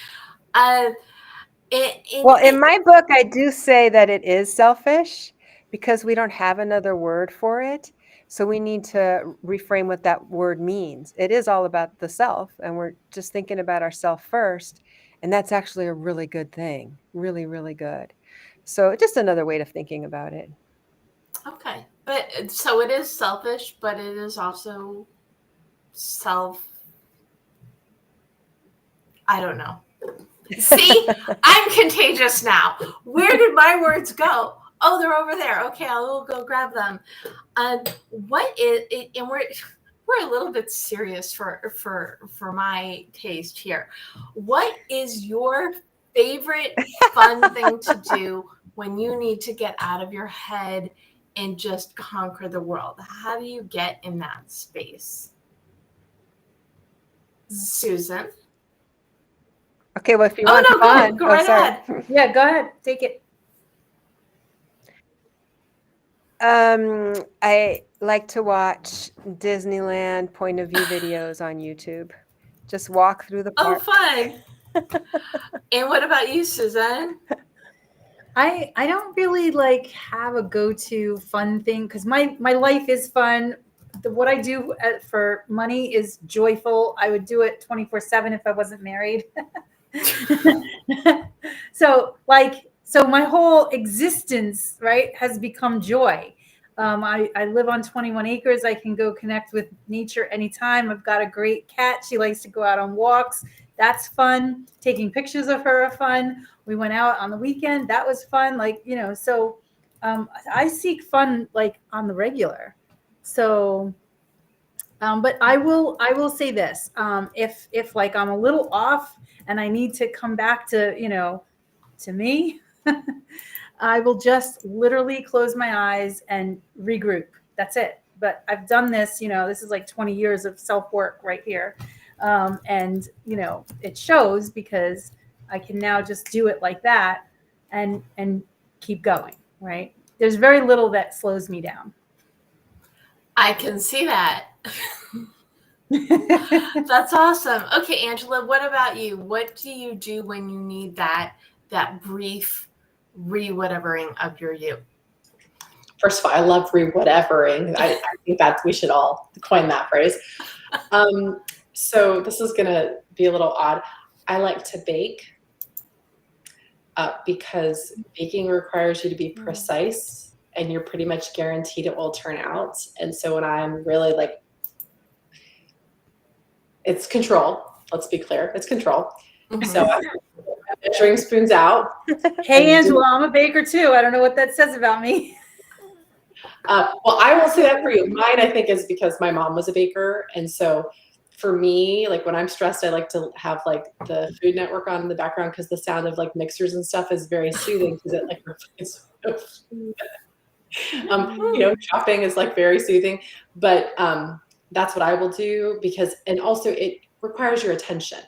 In my book, I do say that it is selfish because we don't have another word for it. So we need to reframe what that word means. It is all about the self, and we're just thinking about ourselves first. And that's actually a really good thing. Really, really good. So just another way of thinking about it. Okay. But so it is selfish, but it is also I don't know. See, I'm contagious now. Where did my words go? Oh, they're over there. Okay, I'll go grab them. What is it? And we're a little bit serious for my taste here. What is your favorite fun thing to do when you need to get out of your head and just conquer the world? How do you get in that space? Susan? Okay, well, if you want fun, go right ahead. Yeah, go ahead. Take it. I like to watch Disneyland point of view videos on YouTube. Just walk through the park. Oh, fun. And what about you, Susan? I don't really have a go-to fun thing because my life is fun. What I do for money is joyful. I would do it 24/7 if I wasn't married. So my whole existence, right, has become joy. I live on 21 acres. I can go connect with nature anytime. I've got a great cat. She likes to go out on walks. That's fun. Taking pictures of her are fun. We went out on the weekend. That was fun. So I seek fun on the regular. So, but I will say this. If I'm a little off and I need to come back to me, I will just literally close my eyes and regroup. That's it. But I've done this, this is 20 years of self-work right here. And it shows because I can now just do it like that and keep going, right? There's very little that slows me down. I can see that. That's awesome. Okay, Angela, what about you? What do you do when you need that brief re-whatevering of your you? First of all, I love re-whatevering. I think that we should all coin that phrase. So this is going to be a little odd. I like to bake because baking requires you to be precise and you're pretty much guaranteed it will turn out. And so when I'm really it's control. Let's be clear. It's control. Mm-hmm. So I'm measuring spoons out. Hey, Angela, I'm a baker too. I don't know what that says about me. Well, I won't say that for you. Mine, I think, is because my mom was a baker. And so for me, when I'm stressed, I like to have the Food Network on in the background because the sound of mixers and stuff is very soothing because it reflects chopping is very soothing. But that's what I will do and also it requires your attention.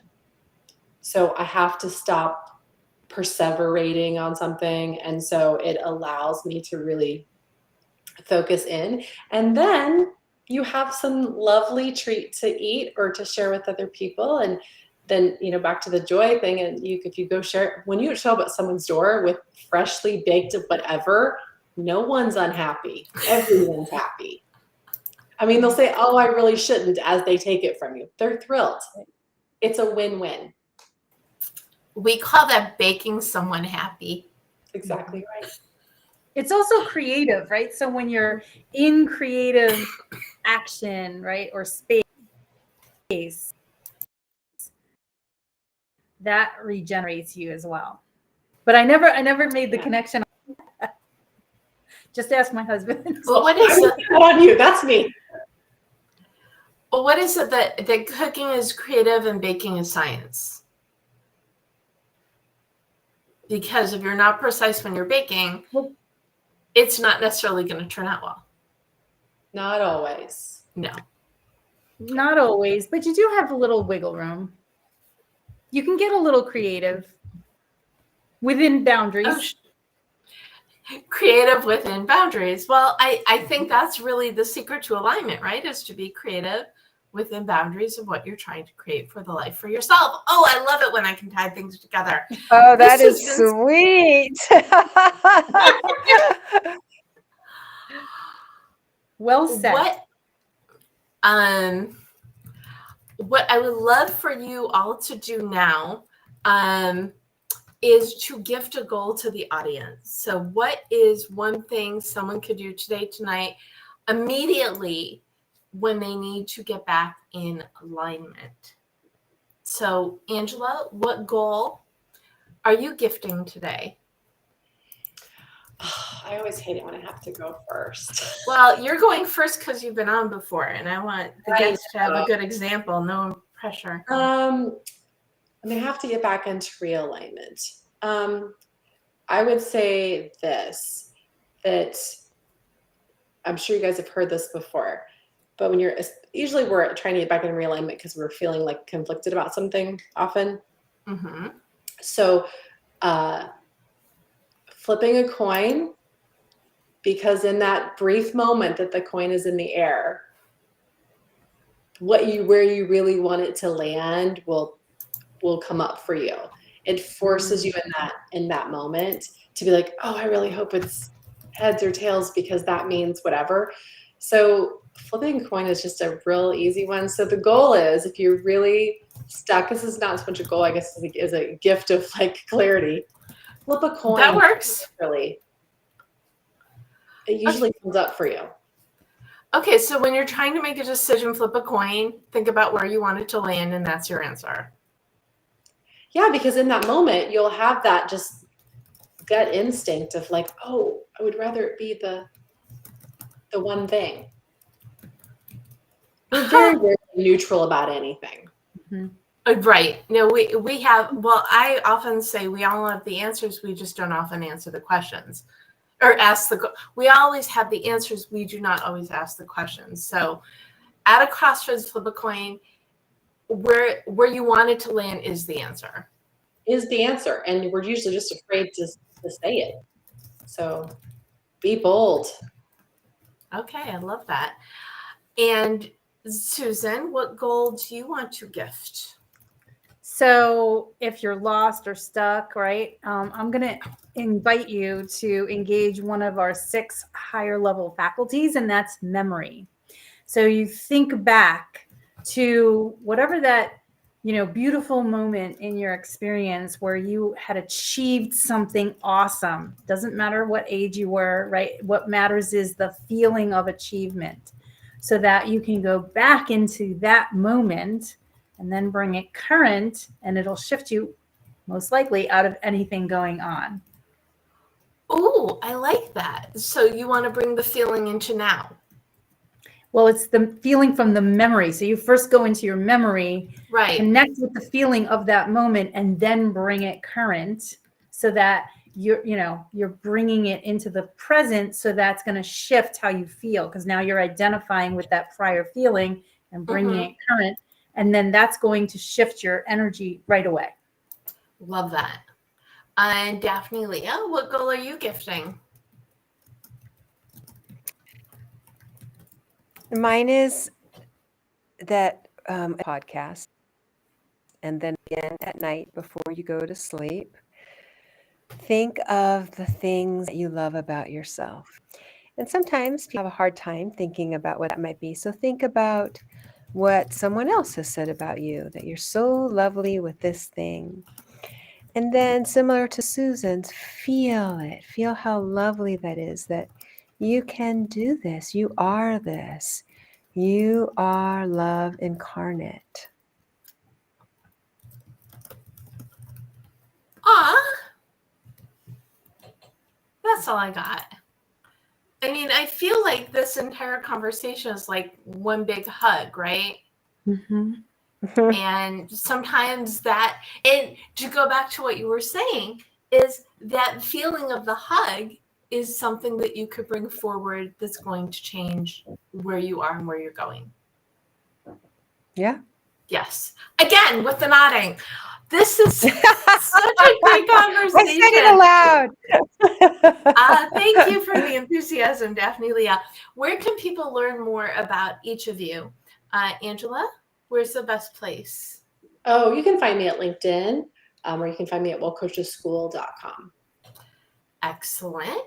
So I have to stop perseverating on something. And so it allows me to really focus in. And then you have some lovely treat to eat or to share with other people. And then, back to the joy thing. And if you go share, when you show up at someone's door with freshly baked whatever, no one's unhappy. Everyone's happy. I mean, they'll say, oh, I really shouldn't, as they take it from you. They're thrilled. It's a win-win. We call that baking someone happy. Exactly right. It's also creative, right? So when you're in creative action, right, or space, that regenerates you as well. But I never made the connection. Just ask my husband. Well, what is it? On you. That's me. Well, what is it that cooking is creative and baking is science? Because if you're not precise when you're baking, it's not necessarily going to turn out well. Not always. No. Not always, but you do have a little wiggle room. You can get a little creative within boundaries. Creative within boundaries. Well, I think that's really the secret to alignment, right? Is to be creative within boundaries of what you're trying to create for the life for yourself. Oh, I love it when I can tie things together. Oh, that This is has been sweet. Well said. What I would love for you all to do now is to gift a goal to the audience. So what is one thing someone could do today, tonight, immediately when they need to get back in alignment? So Angela, what goal are you gifting today? I always hate it when I have to go first. Well, you're going first because you've been on before, and I want the I guests to have a know. good example. No pressure. I'm gonna have to get back into realignment. I would say this, that I'm sure you guys have heard this before, but when usually we're trying to get back in realignment because we're feeling like conflicted about something often. Mm-hmm. So flipping a coin, because in that brief moment that the coin is in the air, where you really want it to land will come up for you. It forces you in that moment to be like, oh, I really hope it's heads or tails because that means whatever. So flipping a coin is just a real easy one. So the goal is, if you're really stuck, this is not so much a goal, I guess, is a gift of like clarity. Flip a coin. That works. Really. It usually comes up for you. Okay, so when you're trying to make a decision, flip a coin, think about where you want it to land, and that's your answer. Yeah, because in that moment, you'll have that just gut instinct of like, oh, I would rather it be the one thing. We're very, very neutral about anything. Mm-hmm. Right. No, we have, well, I often say we all have the answers, we just don't often answer the questions. Or we always have the answers, we do not always ask the questions. So at a crossroads, flip a coin, where you want it to land is the answer. Is the answer. And we're usually just afraid to say it. So be bold. Okay, I love that. And Susan, what goal do you want to gift? So if you're lost or stuck, right, I'm going to invite you to engage one of our 6 higher level faculties, and that's memory. So you think back to whatever that, beautiful moment in your experience where you had achieved something awesome. Doesn't matter what age you were, right? What matters is the feeling of achievement, so that you can go back into that moment and then bring it current, and it'll shift you most likely out of anything going on. Oh, I like that. So you want to bring the feeling into now. Well, it's the feeling from the memory. So you first go into your memory, right? Connect with the feeling of that moment, and then bring it current, so that you're bringing it into the present. So that's going to shift how you feel, because now you're identifying with that prior feeling and bringing it current. And then that's going to shift your energy right away. Love that. And Daphneleah, what goal are you gifting? Mine is that podcast, and then again at night before you go to sleep, think of the things that you love about yourself. And sometimes people have a hard time thinking about what that might be. So think about what someone else has said about you, that you're so lovely with this thing. And then, similar to Susan's, feel it. Feel how lovely that is, that you can do this. You are this. You are love incarnate. Aw, that's all I got. I mean, I feel like this entire conversation is like one big hug, right? Mm-hmm. And sometimes that, and to go back to what you were saying, is that feeling of the hug is something that you could bring forward that's going to change where you are and where you're going. Yeah. Yes. Again, with the nodding. This is such a great conversation. I said it aloud. Thank you for the enthusiasm, Daphneleah. Where can people learn more about each of you? Angela, where's the best place? Oh, you can find me at LinkedIn, or you can find me at wellcoachesschool.com. Excellent.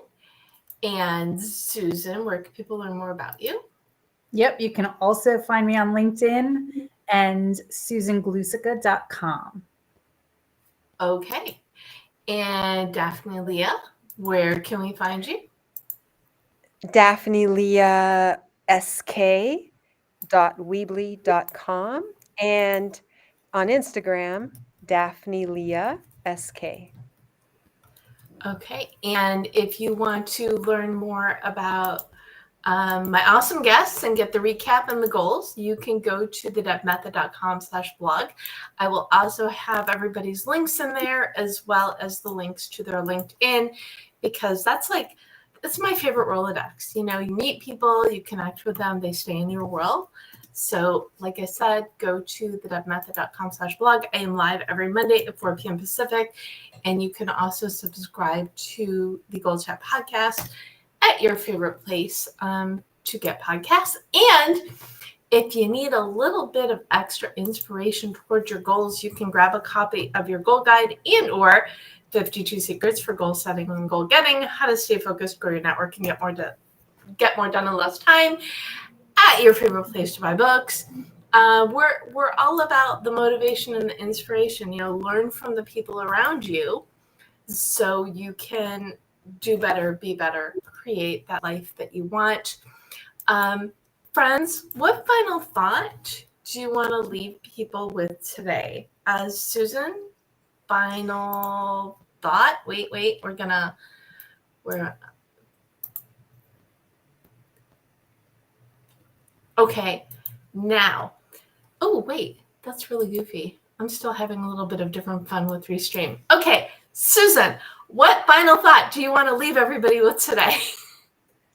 And Susan, where can people learn more about you? Yep, you can also find me on LinkedIn and susanglusica.com. Okay. And Daphneleah, where can we find you? Daphneleah sk.weebly.com and on Instagram, Daphneleah SK. Okay. And if you want to learn more about my awesome guests and get the recap and the goals, you can go to thedebmethod.com/blog. I will also have everybody's links in there, as well as the links to their LinkedIn, because that's my favorite Rolodex. You know, you meet people, you connect with them, they stay in your world. So like I said, go to thedebmethod.com/blog. I am live every Monday at 4 p.m. Pacific. And you can also subscribe to the GoalChat podcast at your favorite place to get podcasts. And if you need a little bit of extra inspiration towards your goals, you can grab a copy of your goal guide and or 52 Secrets for Goal Setting and Goal Getting, how to stay focused, grow your network, and get more done in less time at your favorite place to buy books. We're all about the motivation and the inspiration. You know, learn from the people around you so you can do better, be better, create that life that you want. Friends, what final thought do you want to leave people with today? Susan, final thought? Wait, okay, now. Oh, wait, that's really goofy. I'm still having a little bit of different fun with Restream. Okay, Susan, what final thought do you want to leave everybody with today?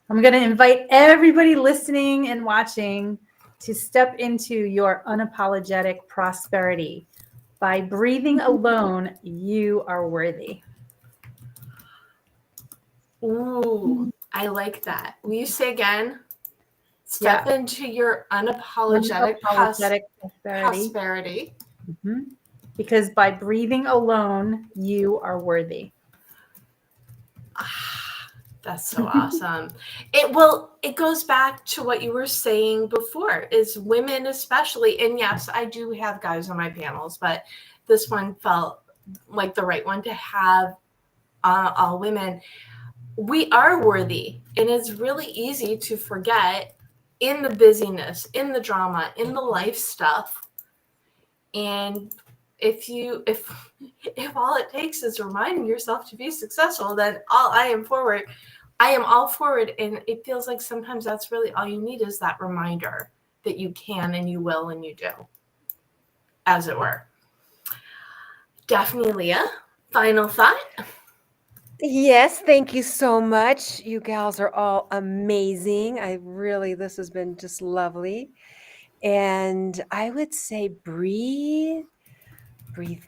I'm going to invite everybody listening and watching to step into your unapologetic prosperity. By breathing alone, you are worthy. Ooh, I like that. Will you say again? Step into your unapologetic prosperity. Mm-hmm. Because by breathing alone, you are worthy. That's so awesome. It goes back to what you were saying before, is women especially, and yes, I do have guys on my panels, but this one felt like the right one to have all women. We are worthy, and it's really easy to forget in the busyness, in the drama, in the life stuff. And if all it takes is reminding yourself to be successful, then I am all forward. And it feels like sometimes that's really all you need, is that reminder that you can and you will and you do, as it were. Daphneleah, final thought? Yes, thank you so much. You gals are all amazing. This has been just lovely. And I would say breathe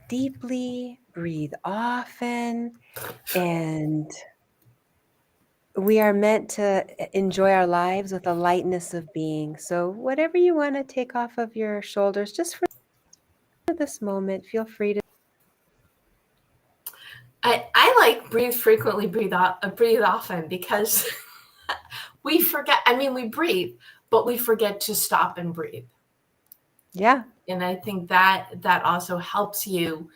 deeply, breathe often, and we are meant to enjoy our lives with a lightness of being. So whatever you want to take off of your shoulders, just for this moment, feel free to. I like breathe frequently, breathe often, because we forget. I mean, we breathe, but we forget to stop and breathe. Yeah. And I think that also helps you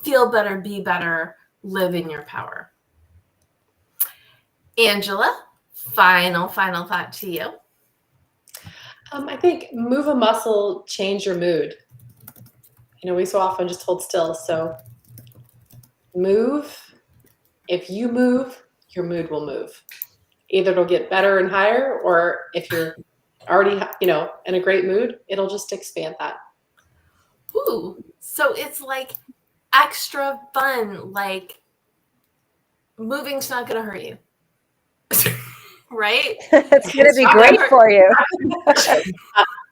feel better, be better, live in your power. Angela, final thought to you. I think move a muscle, change your mood. You know, we so often just hold still. So move. If you move, your mood will move. Either it'll get better and higher, or if you're already, in a great mood, it'll just expand that. Ooh, so it's like extra fun, like moving's not going to hurt you. Right? It's going to It's be not great gonna for you.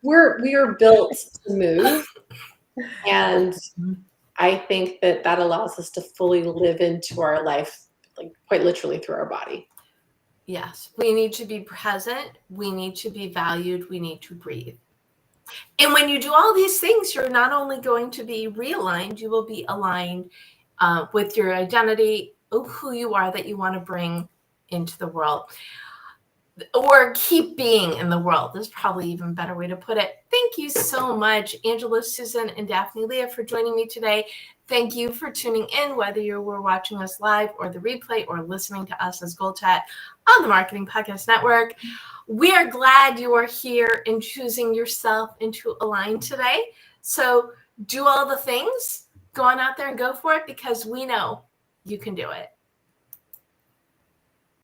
We are built to move, and I think that allows us to fully live into our life, like quite literally through our body. Yes, we need to be present. We need to be valued. We need to breathe. And when you do all these things, you're not only going to be realigned, you will be aligned with your identity of who you are that you want to bring into the world, or keep being in the world. There's probably even a better way to put it. Thank you so much, Angela, Susan, and Daphneleah, for joining me today. Thank you for tuning in, whether you were watching us live or the replay or listening to us as GoalChat on the Marketing Podcast Network. We are glad you are here and choosing yourself into Align today. So do all the things, go on out there and go for it, because we know you can do it.